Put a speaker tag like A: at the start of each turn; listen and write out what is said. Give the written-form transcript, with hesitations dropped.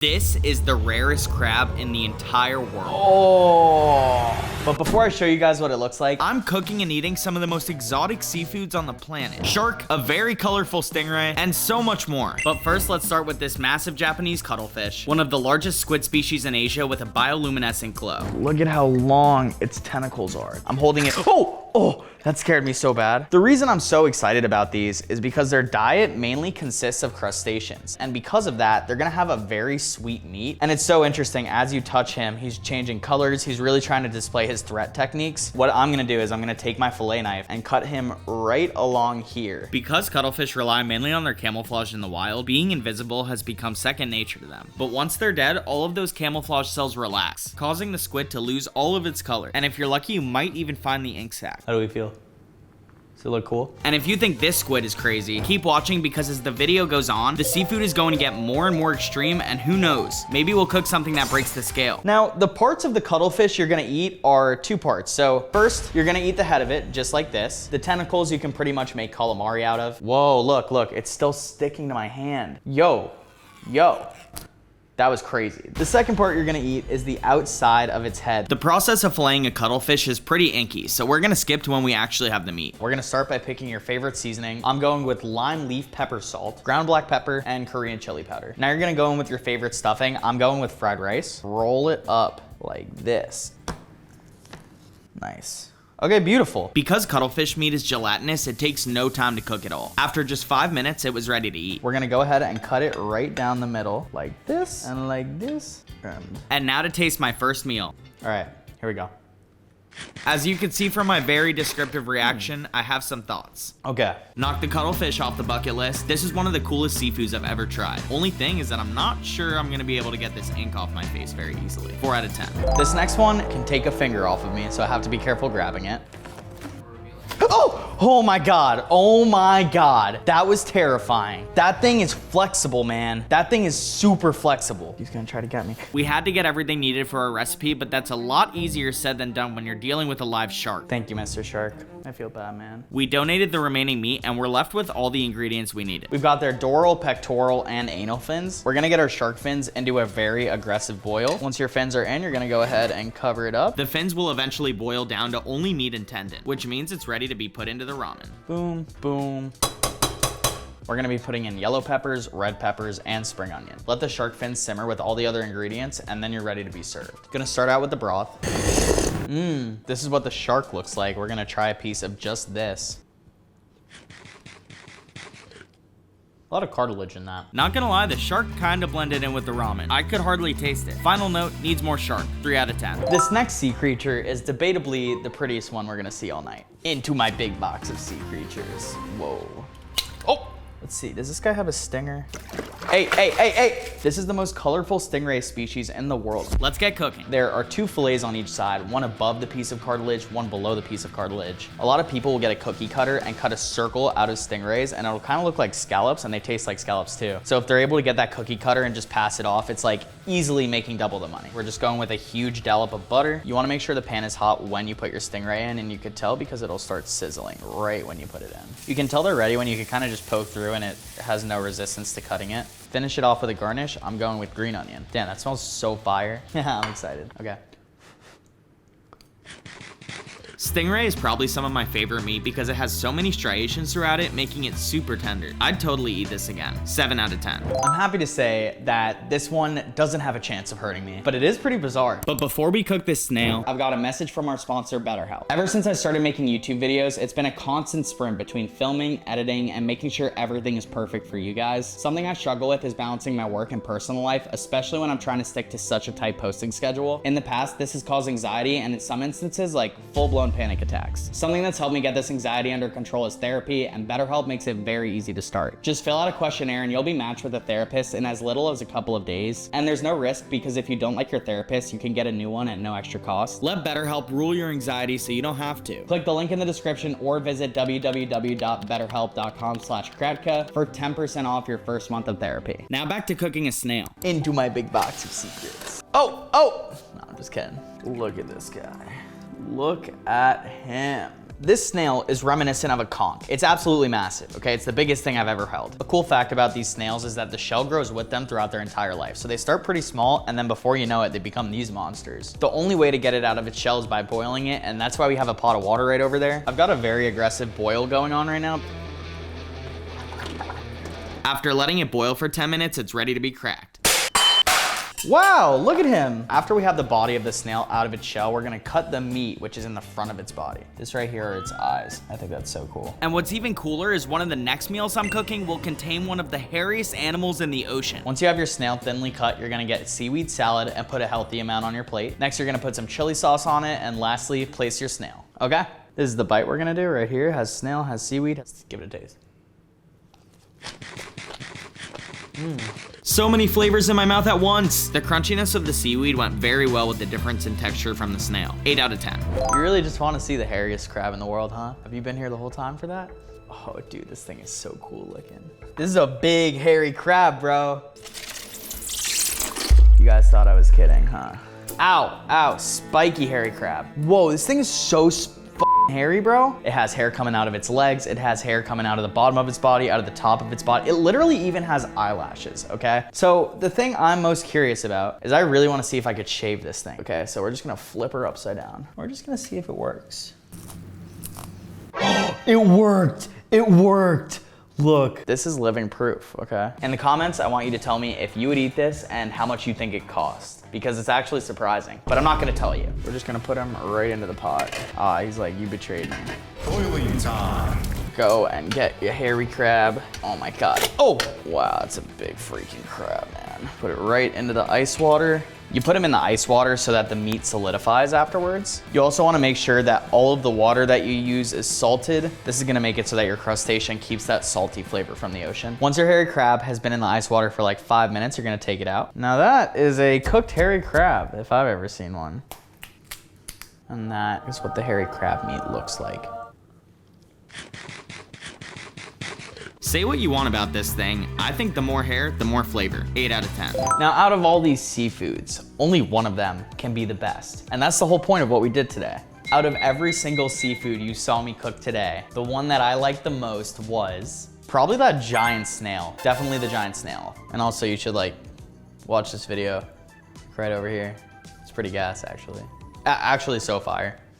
A: This is the rarest crab in the entire world.
B: Oh, but before I show you guys what it looks like,
A: I'm cooking and eating some of the most exotic seafoods on the planet. Shark, a very colorful stingray, and so much more. But first, let's start with this massive Japanese cuttlefish, one of the largest squid species in Asia with a bioluminescent glow.
B: look at how long its tentacles are. I'm holding it. Oh, that scared me so bad. The reason I'm so excited about these is because their diet mainly consists of crustaceans. And because of that, they're gonna have a very sweet meat. And it's so interesting, as you touch him, he's changing colors. He's really trying to display his threat techniques. What I'm gonna do is I'm gonna take my fillet knife and cut him right along here.
A: Because cuttlefish rely mainly on their camouflage in the wild, being invisible has become second nature to them. But once they're dead, all of those camouflage cells relax, causing the squid to lose all of its color. And if you're lucky, you might even find the ink sac.
B: How do we feel? Does it look cool?
A: And if you think this squid is crazy, keep watching because as the video goes on, the seafood is going to get more and more extreme, and who knows, maybe we'll cook something that breaks the scale.
B: Now, the parts of the cuttlefish you're gonna eat are two parts. So first, you're gonna eat the head of it, just like this. The tentacles you can pretty much make calamari out of. Whoa, look, it's still sticking to my hand. Yo. That was crazy. The second part you're gonna eat is the outside of its head.
A: The process of filleting a cuttlefish is pretty inky, so we're gonna skip to when we actually have the meat.
B: We're gonna start by picking your favorite seasoning. I'm going with lime leaf pepper salt, ground black pepper, and Korean chili powder. Now you're gonna go in with your favorite stuffing. I'm going with fried rice. Roll it up like this. Nice. Okay, beautiful.
A: Because cuttlefish meat is gelatinous, it takes no time to cook at all. After just 5 minutes, it was ready to eat.
B: We're gonna go ahead and cut it right down the middle, like this, and like this.
A: And now to taste my first meal.
B: All right, here we go.
A: As you can see from my very descriptive reaction, I have some thoughts.
B: Okay.
A: Knock the cuttlefish off the bucket list. This is one of the coolest seafoods I've ever tried. Only thing is that I'm not sure I'm gonna be able to get this ink off my face very easily. 4 out of 10.
B: This next one can take a finger off of me, so I have to be careful grabbing it. Oh my God. That was terrifying. That thing is flexible, man. That thing is super flexible. He's gonna try to get me.
A: We had to get everything needed for our recipe, but that's a lot easier said than done when you're dealing with a live shark.
B: Thank you, Mr. Shark. I feel bad, man.
A: We donated the remaining meat and we're left with all the ingredients we needed.
B: We've got their dorsal, pectoral, and anal fins. We're gonna get our shark fins into a very aggressive boil. Once your fins are in, you're gonna go ahead and cover it up.
A: The fins will eventually boil down to only meat and tendon, which means it's ready to be put into the ramen.
B: Boom, boom. We're gonna be putting in yellow peppers, red peppers, and spring onion. Let the shark fins simmer with all the other ingredients, and then you're ready to be served. Gonna start out with the broth. This is what the shark looks like. We're gonna try a piece of just this. A lot of cartilage in that.
A: Not gonna lie, the shark kinda blended in with the ramen. I could hardly taste it. Final note, needs more shark. 3 out of 10.
B: This next sea creature is debatably the prettiest one we're gonna see all night. Into my big box of sea creatures. Whoa. Oh, let's see, does this guy have a stinger? Hey. This is the most colorful stingray species in the world.
A: Let's get cooking.
B: There are 2 fillets on each side, one above the piece of cartilage, one below the piece of cartilage. A lot of people will get a cookie cutter and cut a circle out of stingrays, and it'll kind of look like scallops, and they taste like scallops too. So if they're able to get that cookie cutter and just pass it off, it's like easily making double the money. We're just going with a huge dollop of butter. You wanna make sure the pan is hot when you put your stingray in, and you could tell because it'll start sizzling right when you put it in. You can tell they're ready when you can kind of just poke through and it has no resistance to cutting it. Finish it off with a garnish. I'm going with green onion. Damn, that smells so fire. Yeah, I'm excited. Okay.
A: Stingray is probably some of my favorite meat because it has so many striations throughout it, making it super tender. I'd totally eat this again. 7 out of 10.
B: I'm happy to say that this one doesn't have a chance of hurting me, but it is pretty bizarre.
A: But before we cook this snail,
B: I've got a message from our sponsor, BetterHelp. Ever since I started making YouTube videos, it's been a constant sprint between filming, editing, and making sure everything is perfect for you guys. Something I struggle with is balancing my work and personal life, especially when I'm trying to stick to such a tight posting schedule. In the past, this has caused anxiety and in some instances, like full-blown panic attacks. Something that's helped me get this anxiety under control is therapy, and BetterHelp makes it very easy to start. Just fill out a questionnaire and you'll be matched with a therapist in as little as a couple of days. And there's no risk because if you don't like your therapist, you can get a new one at no extra cost.
A: let BetterHelp rule your anxiety so you don't have to.
B: Click the link in the description or visit www.betterhelp.com/Kratka for 10% off your first month of therapy.
A: Now back to cooking a snail.
B: Into my big box of secrets. Oh! No, I'm just kidding. Look at this guy. Look at him. This snail is reminiscent of a conch. It's absolutely massive, okay? It's the biggest thing I've ever held. A cool fact about these snails is that the shell grows with them throughout their entire life. So they start pretty small, and then before you know it, they become these monsters. The only way to get it out of its shell is by boiling it, and that's why we have a pot of water right over there. I've got a very aggressive boil going on right now.
A: After letting it boil for 10 minutes, it's ready to be cracked.
B: Wow, look at him. After we have the body of the snail out of its shell, we're gonna cut the meat, which is in the front of its body. This right here are its eyes. I think that's so cool.
A: And what's even cooler is one of the next meals I'm cooking will contain one of the hairiest animals in the ocean.
B: Once you have your snail thinly cut, you're gonna get seaweed salad and put a healthy amount on your plate. Next, you're gonna put some chili sauce on it, and lastly, place your snail, okay? This is the bite we're gonna do right here. Has snail, has seaweed. Let's give it a taste.
A: So many flavors in my mouth at once. The crunchiness of the seaweed went very well with the difference in texture from the snail. 8 out of 10.
B: You really just want to see the hairiest crab in the world, huh? Have you been here the whole time for that? Oh, dude, this thing is so cool looking. This is a big, hairy crab, bro. You guys thought I was kidding, huh? Ow, ow, spiky hairy crab. Whoa, this thing is so hairy, bro. It has hair coming out of its legs. It has hair coming out of the bottom of its body, out of the top of its body. It literally even has eyelashes, okay? So the thing I'm most curious about is I really want to see if I could shave this thing. Okay, so we're just gonna flip her upside down. We're just gonna see if it works. It worked, it worked. Look, this is living proof, okay? In the comments, I want you to tell me if you would eat this and how much you think it costs, because it's actually surprising, but I'm not gonna tell you. We're just gonna put him right into the pot. Ah, he's like, you betrayed me.
C: Boiling time.
B: Go and get your hairy crab. Oh my God. Oh, wow, it's a big freaking crab, man. Put it right into the ice water. You put them in the ice water so that the meat solidifies afterwards. You also wanna make sure that all of the water that you use is salted. This is gonna make it so that your crustacean keeps that salty flavor from the ocean. Once your hairy crab has been in the ice water for like 5 minutes, you're gonna take it out. Now that is a cooked hairy crab, if I've ever seen one. And that is what the hairy crab meat looks like.
A: Say what you want about this thing. I think the more hair, the more flavor. 8 out of 10.
B: Now, out of all these seafoods, only one of them can be the best. And that's the whole point of what we did today. Out of every single seafood you saw me cook today, the one that I liked the most was probably that giant snail. Definitely the giant snail. And also you should like watch this video right over here. It's pretty gas actually. Actually so fire.